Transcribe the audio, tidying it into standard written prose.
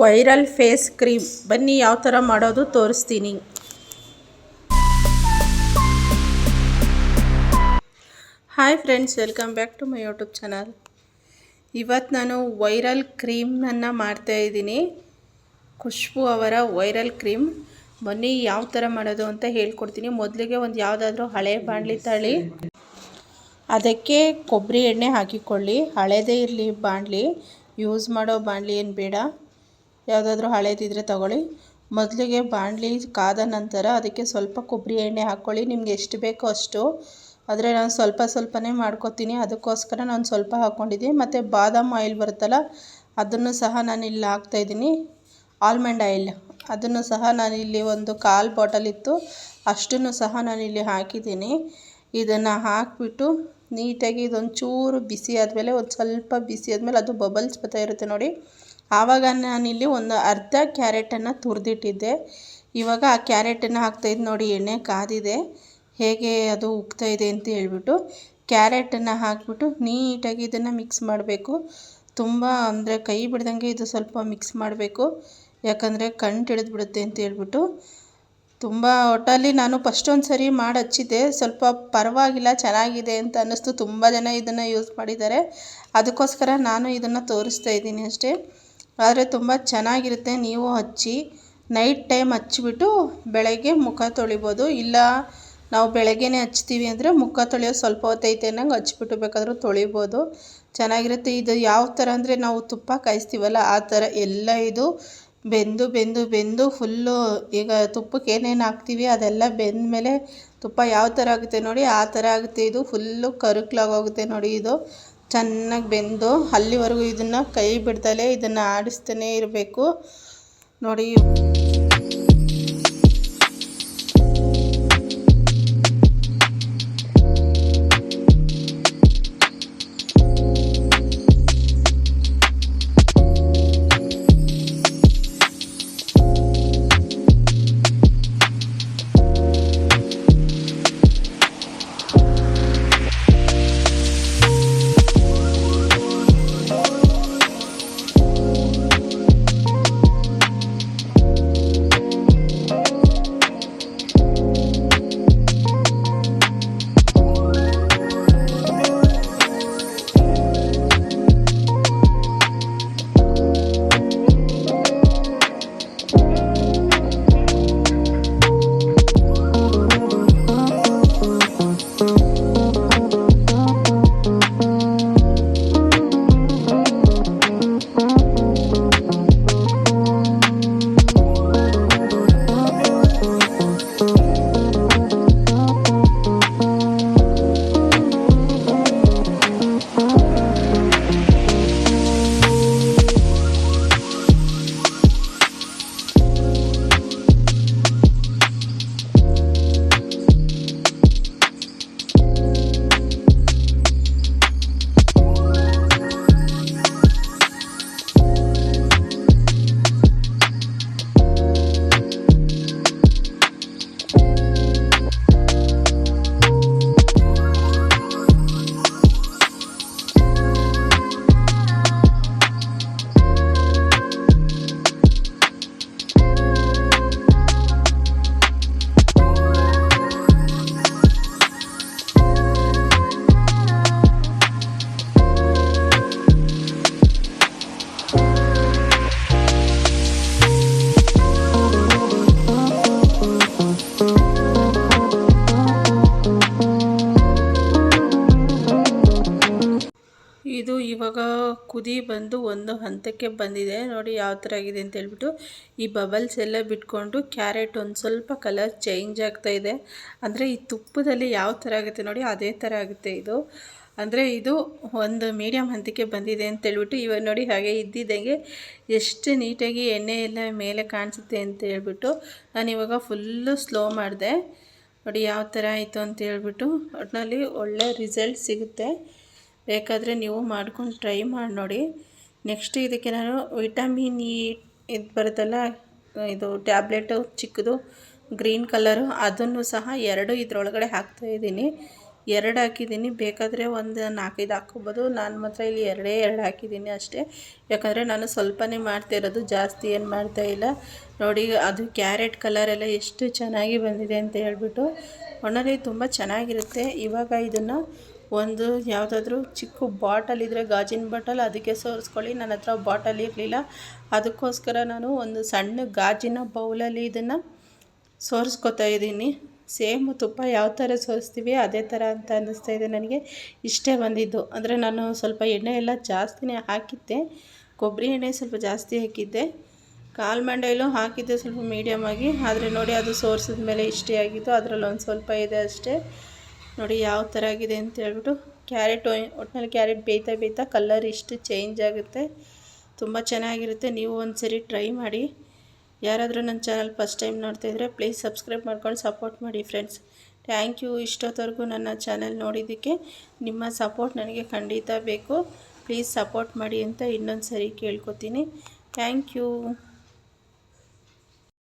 Viral face cream ಬನ್ನಿ ಯಾವ ಥರ ಮಾಡೋದು ತೋರಿಸ್ತೀನಿ. Hi friends, welcome back to my YouTube channel. ಇವತ್ತು ನಾನು ವೈರಲ್ ಕ್ರೀಮನ್ನು ಮಾಡ್ತಾಯಿದ್ದೀನಿ. ಖುಷ್ಬು ಅವರ ವೈರಲ್ ಕ್ರೀಮ್. ಬನ್ನಿ ಯಾವ ಥರ ಮಾಡೋದು ಅಂತ ಹೇಳ್ಕೊಡ್ತೀನಿ. ಮೊದಲಿಗೆ ಒಂದು ಯಾವುದಾದ್ರೂ ಹಳೆ ಬಾಣಲಿ ತಗೊಳ್ಳಿ, ಅದಕ್ಕೆ ಕೊಬ್ಬರಿ ಎಣ್ಣೆ ಹಾಕಿಕೊಳ್ಳಿ. ಹಳೇದೇ ಇರಲಿ ಬಾಣಲಿ, ಯೂಸ್ ಮಾಡೋ ಬಾಣಲಿ ಏನು ಬೇಡ, ಯಾವುದಾದ್ರೂ ಹಳೇದಿದ್ರೆ ತಗೊಳ್ಳಿ. ಮೊದಲಿಗೆ ಬಾಣಲಿ ಕಾದ ನಂತರ ಅದಕ್ಕೆ ಸ್ವಲ್ಪ ಕೊಬ್ಬರಿ ಎಣ್ಣೆ ಹಾಕ್ಕೊಳ್ಳಿ. ನಿಮ್ಗೆ ಎಷ್ಟು ಬೇಕೋ ಅಷ್ಟು, ಆದರೆ ನಾನು ಸ್ವಲ್ಪನೇ ಮಾಡ್ಕೊತೀನಿ, ಅದಕ್ಕೋಸ್ಕರ ನಾನು ಸ್ವಲ್ಪ ಹಾಕ್ಕೊಂಡಿದ್ದೀನಿ. ಮತ್ತು ಬಾದಾಮ್ ಆಯಿಲ್ ಬರುತ್ತಲ್ಲ, ಅದನ್ನು ಸಹ ನಾನು ಇಲ್ಲಿ ಹಾಕ್ತಾಯಿದ್ದೀನಿ. ಆಲ್ಮಂಡ್ ಆಯಿಲ್ ಅದನ್ನು ಸಹ ನಾನಿಲ್ಲಿ ಒಂದು 1/4 ಬಾಟಲ್ ಇತ್ತು, ಅಷ್ಟನ್ನು ಸಹ ನಾನಿಲ್ಲಿ ಹಾಕಿದ್ದೀನಿ. ಇದನ್ನು ಹಾಕಿಬಿಟ್ಟು ನೀಟಾಗಿ ಇದೊಂಚೂರು ಬಿಸಿ ಆದಮೇಲೆ, ಒಂದು ಸ್ವಲ್ಪ ಬಿಸಿ ಆದಮೇಲೆ ಅದು ಬಬಲ್ಸ್ ಬರ್ತಾ ಇರುತ್ತೆ ನೋಡಿ, ಆವಾಗ ನಾನಿಲ್ಲಿ ಒಂದು ಅರ್ಧ ಕ್ಯಾರೆಟನ್ನು ತುರಿದಿಟ್ಟಿದ್ದೆ. ಇವಾಗ ಆ ಕ್ಯಾರೆಟನ್ನು ಹಾಕ್ತಾಯಿದ್ದು ನೋಡಿ, ಎಣ್ಣೆ ಕಾದಿದೆ, ಹೇಗೆ ಅದು ಉಗ್ತಾಯಿದೆ ಅಂತ ಹೇಳ್ಬಿಟ್ಟು ಕ್ಯಾರೆಟನ್ನು ಹಾಕಿಬಿಟ್ಟು ನೀಟಾಗಿ ಇದನ್ನು ಮಿಕ್ಸ್ ಮಾಡಬೇಕು. ತುಂಬ ಅಂದರೆ ಕೈ ಬಿಡ್ದಂಗೆ ಇದು ಸ್ವಲ್ಪ ಮಿಕ್ಸ್ ಮಾಡಬೇಕು, ಯಾಕಂದರೆ ಕಂಟು ಹಿಡಿದ್ಬಿಡುತ್ತೆ ಅಂತ ಹೇಳ್ಬಿಟ್ಟು. ತುಂಬ ಒಟ್ಟಲ್ಲಿ ನಾನು ಫಸ್ಟ್ ಒಂದು ಸರಿ ಮಾಡಿ ಹಚ್ಚಿದ್ದೆ, ಸ್ವಲ್ಪ ಪರವಾಗಿಲ್ಲ, ಚೆನ್ನಾಗಿದೆ ಅಂತ ಅನ್ನಿಸ್ತು. ತುಂಬ ಜನ ಇದನ್ನು ಯೂಸ್ ಮಾಡಿದ್ದಾರೆ, ಅದಕ್ಕೋಸ್ಕರ ನಾನು ಇದನ್ನು ತೋರಿಸ್ತಾ ಇದ್ದೀನಿ ಅಷ್ಟೇ. ಆದರೆ ತುಂಬ ಚೆನ್ನಾಗಿರುತ್ತೆ, ನೀವು ಹಚ್ಚಿ. ನೈಟ್ ಟೈಮ್ ಹಚ್ಚಿಬಿಟ್ಟು ಬೆಳಗ್ಗೆ ಮುಖ ತೊಳಿಬೋದು. ಇಲ್ಲ ನಾವು ಬೆಳಗ್ಗೆನೇ ಹಚ್ತೀವಿ ಅಂದರೆ ಮುಖ ತೊಳೆಯೋದು ಸ್ವಲ್ಪ ಹೊತ್ತೈತೆ ಅನ್ನಂಗೆ ಹಚ್ಬಿಟ್ಟು ಬೇಕಾದರೂ ತೊಳಿಬೋದು, ಚೆನ್ನಾಗಿರುತ್ತೆ. ಇದು ಯಾವ ಥರ ಅಂದರೆ ನಾವು ತುಪ್ಪ ಕಾಯಿಸ್ತೀವಲ್ಲ, ಆ ಥರ ಎಲ್ಲ ಇದು ಬೆಂದು ಫುಲ್ಲು, ಈಗ ತುಪ್ಪಕ್ಕೆ ಏನೇನು ಹಾಕ್ತೀವಿ ಅದೆಲ್ಲ ಬೆಂದ ಮೇಲೆ ತುಪ್ಪ ಯಾವ ಥರ ಆಗುತ್ತೆ ನೋಡಿ, ಆ ಥರ ಆಗುತ್ತೆ. ಇದು ಫುಲ್ಲು ಕರುಕ್ಲಾಗೋಗುತ್ತೆ ನೋಡಿ, ಇದು ಚೆನ್ನಾಗಿ ಬೆಂದು. ಅಲ್ಲಿವರೆಗೂ ಇದನ್ನು ಕೈ ಬಿಡ್ದಲೇ ಇದನ್ನು ಆಡಿಸ್ತಾನೇ ಇರಬೇಕು ನೋಡಿ. ಇದು ಇವಾಗ ಕುದಿ ಬಂದು ಒಂದು ಹಂತಕ್ಕೆ ಬಂದಿದೆ ನೋಡಿ, ಯಾವ ಥರ ಆಗಿದೆ ಅಂತ ಹೇಳ್ಬಿಟ್ಟು. ಈ ಬಬಲ್ಸ್ ಎಲ್ಲ ಬಿಟ್ಕೊಂಡು ಕ್ಯಾರೆಟ್ ಒಂದು ಸ್ವಲ್ಪ ಕಲರ್ ಚೇಂಜ್ ಆಗ್ತಾಯಿದೆ. ಅಂದರೆ ಈ ತುಪ್ಪದಲ್ಲಿ ಯಾವ ಥರ ಆಗುತ್ತೆ ನೋಡಿ, ಅದೇ ಥರ ಆಗುತ್ತೆ ಇದು. ಅಂದರೆ ಇದು ಒಂದು ಮೀಡಿಯಮ್ ಹಂತಕ್ಕೆ ಬಂದಿದೆ ಅಂತ ಹೇಳ್ಬಿಟ್ಟು. ಇವಾಗ ನೋಡಿ, ಹಾಗೆ ಇದ್ದಿದ್ದಂಗೆ ಎಷ್ಟು ನೀಟಾಗಿ ಎಣ್ಣೆ ಎಲ್ಲ ಮೇಲೆ ಕಾಣಿಸುತ್ತೆ ಅಂತ ಹೇಳ್ಬಿಟ್ಟು ನಾನು ಇವಾಗ ಫುಲ್ಲು ಸ್ಲೋ ಮಾಡಿದೆ ನೋಡಿ, ಯಾವ ಥರ ಆಯಿತು ಅಂತ ಹೇಳ್ಬಿಟ್ಟು. ಒಟ್ಟಿನಲ್ಲಿ ಒಳ್ಳೆ ರಿಸಲ್ಟ್ ಸಿಗುತ್ತೆ. ಬೇಕಾದರೆ ನೀವು ಮಾಡ್ಕೊಂಡು ಟ್ರೈ ಮಾಡಿ ನೋಡಿ. ನೆಕ್ಸ್ಟ್ ಇದಕ್ಕೆ ನಾನು ವಿಟಮಿನ್ ಇ ಇದು ಬರುತ್ತಲ್ಲ, ಇದು ಟ್ಯಾಬ್ಲೆಟು ಚಿಕ್ಕದು ಗ್ರೀನ್ ಕಲರು, ಅದನ್ನು ಸಹ 2 ಇದರೊಳಗಡೆ ಹಾಕ್ತಾಯಿದ್ದೀನಿ. 2 ಹಾಕಿದ್ದೀನಿ, ಬೇಕಾದರೆ ಒಂದು 4-5 ಹಾಕ್ಕೊಬೋದು. ನಾನು ಮಾತ್ರ ಇಲ್ಲಿ 2 ಹಾಕಿದ್ದೀನಿ ಅಷ್ಟೇ, ಯಾಕಂದರೆ ನಾನು ಸ್ವಲ್ಪನೇ ಮಾಡ್ತಾ ಇರೋದು, ಜಾಸ್ತಿ ಏನು ಮಾಡ್ತಾಯಿಲ್ಲ. ನೋಡಿ ಅದು ಕ್ಯಾರೆಟ್ ಕಲರೆಲ್ಲ ಎಷ್ಟು ಚೆನ್ನಾಗಿ ಬಂದಿದೆ ಅಂತ ಹೇಳ್ಬಿಟ್ಟು. ಒಳ್ಳೆ ತುಂಬ ಚೆನ್ನಾಗಿರುತ್ತೆ. ಇವಾಗ ಇದನ್ನು ಒಂದು ಯಾವುದಾದ್ರೂ ಚಿಕ್ಕ ಬಾಟಲ್ ಇದ್ದರೆ, ಗಾಜಿನ ಬಾಟಲ್, ಅದಕ್ಕೆ ಸೋರಿಸ್ಕೊಳ್ಳಿ. ನನ್ನ ಹತ್ರ ಬಾಟಲ್ ಇರಲಿಲ್ಲ, ಅದಕ್ಕೋಸ್ಕರ ನಾನು ಒಂದು ಸಣ್ಣ ಗಾಜಿನ ಬೌಲಲ್ಲಿ ಇದನ್ನು ಸೋರಿಸ್ಕೊತಾ ಇದ್ದೀನಿ. ಸೇಮ್ ತುಪ್ಪ ಯಾವ ಥರ ಸೋರಿಸ್ತೀವಿ ಅದೇ ಥರ ಅಂತ ಅನ್ನಿಸ್ತಾ ಇದೆ ನನಗೆ. ಇಷ್ಟೇ ಬಂದಿದ್ದು. ಅಂದರೆ ನಾನು ಸ್ವಲ್ಪ ಎಣ್ಣೆ ಎಲ್ಲ ಜಾಸ್ತಿನೇ ಹಾಕಿದ್ದೆ, ಕೊಬ್ಬರಿ ಎಣ್ಣೆ ಸ್ವಲ್ಪ ಜಾಸ್ತಿ ಹಾಕಿದ್ದೆ, ಆಲ್ಮಂಡ್ ಆಯಿಲು ಹಾಕಿದ್ದೆ ಸ್ವಲ್ಪ ಮೀಡಿಯಮ್ ಆಗಿ. ಆದರೆ ನೋಡಿ ಅದು ಸೋರಿಸಿದ ಮೇಲೆ ಇಷ್ಟೇ ಆಗಿತ್ತು, ಅದರಲ್ಲಿ ಒಂದು ಸ್ವಲ್ಪ ಇದೆ ಅಷ್ಟೇ. ನೋಡಿ ಯಾವ ಥರ ಆಗಿದೆ ಅಂತ ಹೇಳ್ಬಿಟ್ಟು. ಕ್ಯಾರೆಟ್ ಒಟ್ಟಿನಲ್ಲಿ ಕ್ಯಾರೆಟ್ ಬೇಯ್ತಾ ಬೇಯ್ತಾ ಕಲರ್ ಇಷ್ಟು ಚೇಂಜ್ ಆಗುತ್ತೆ, ತುಂಬ ಚೆನ್ನಾಗಿರುತ್ತೆ. ನೀವು ಒಂದು ಸರಿ ಟ್ರೈ ಮಾಡಿ. ಯಾರಾದರೂ ನನ್ನ ಚಾನಲ್ ಫಸ್ಟ್ ಟೈಮ್ ನೋಡ್ತಾಯಿದ್ರೆ ಪ್ಲೀಸ್ ಸಬ್ಸ್ಕ್ರೈಬ್ ಮಾಡ್ಕೊಂಡು ಸಪೋರ್ಟ್ ಮಾಡಿ ಫ್ರೆಂಡ್ಸ್. Thank you. ಇಷ್ಟೊತ್ತವರೆಗೂ ನನ್ನ ಚಾನಲ್ ನೋಡಿದ್ದಕ್ಕೆ ನಿಮ್ಮ ಸಪೋರ್ಟ್ ನನಗೆ ಖಂಡಿತ ಬೇಕು. ಪ್ಲೀಸ್ ಸಪೋರ್ಟ್ ಮಾಡಿ ಅಂತ ಇನ್ನೊಂದು ಸರಿ ಕೇಳ್ಕೊತೀನಿ. Thank you.